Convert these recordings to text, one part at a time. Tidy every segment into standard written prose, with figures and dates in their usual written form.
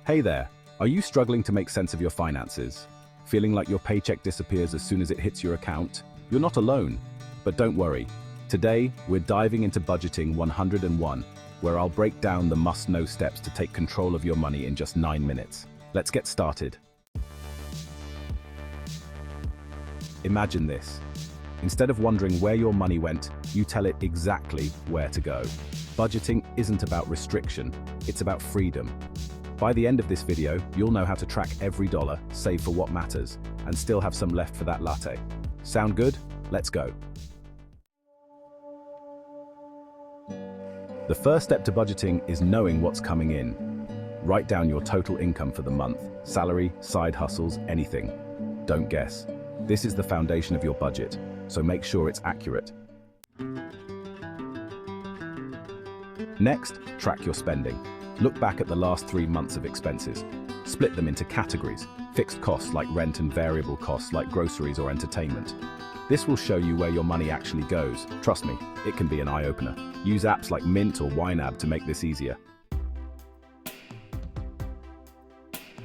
Hey there, are you struggling to make sense of your finances? Feeling like your paycheck disappears as soon as it hits your account? You're not alone. But don't worry. Today, we're diving into Budgeting 101, where I'll break down the must-know steps to take control of your money in just 9 minutes. Let's get started. Imagine this. Instead of wondering where your money went, you tell it exactly where to go. Budgeting isn't about restriction, it's about freedom. By the end of this video, you'll know how to track every dollar, save for what matters, and still have some left for that latte. Sound good? Let's go. The first step to budgeting is knowing what's coming in. Write down your total income for the month, salary, side hustles, anything. Don't guess. This is the foundation of your budget, so make sure it's accurate. Next, track your spending. Look back at the last 3 months of expenses. Split them into categories, fixed costs like rent and variable costs like groceries or entertainment. This will show you where your money actually goes. Trust me, it can be an eye-opener. Use apps like Mint or YNAB to make this easier.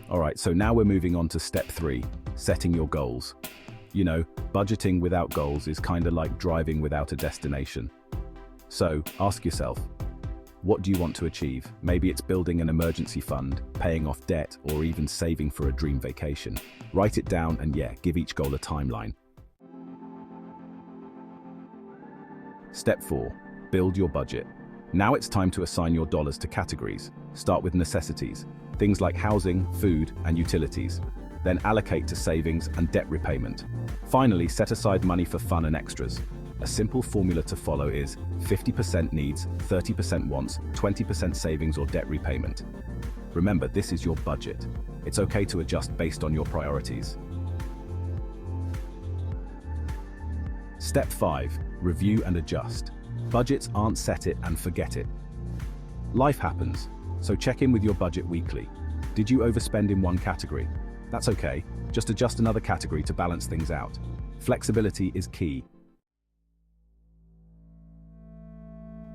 Alright, so now we're moving on to step 3, setting your goals. You know, budgeting without goals is kinda like driving without a destination. So, ask yourself, what do you want to achieve? Maybe it's building an emergency fund, paying off debt, or even saving for a dream vacation. Write it down and give each goal a timeline. Step 4. Build your budget. Now it's time to assign your dollars to categories. Start with necessities, things like housing, food, and utilities. Then allocate to savings and debt repayment. Finally, set aside money for fun and extras. A simple formula to follow is 50% needs, 30% wants, 20% savings or debt repayment. Remember, this is your budget. It's okay to adjust based on your priorities. Step 5. Review and adjust. Budgets aren't set it and forget it. Life happens, so check in with your budget weekly. Did you overspend in one category? That's okay, just adjust another category to balance things out. Flexibility is key.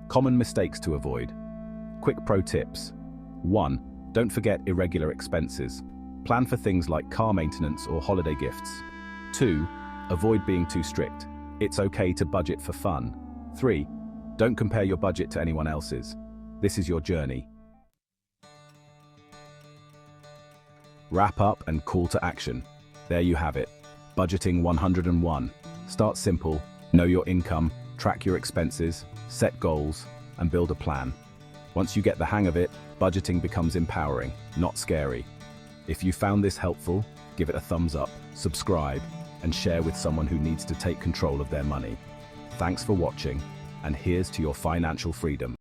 Common mistakes to avoid. Quick pro tips. 1. Don't forget irregular expenses. Plan for things like car maintenance or holiday gifts. 2. Avoid being too strict. It's okay to budget for fun. 3. Don't compare your budget to anyone else's. This is your journey. Wrap up and call to action. There you have it. Budgeting 101. Start simple, know your income, track your expenses, set goals, and build a plan. Once you get the hang of it, budgeting becomes empowering, not scary. If you found this helpful, give it a thumbs up, subscribe, and share with someone who needs to take control of their money. Thanks for watching, and here's to your financial freedom.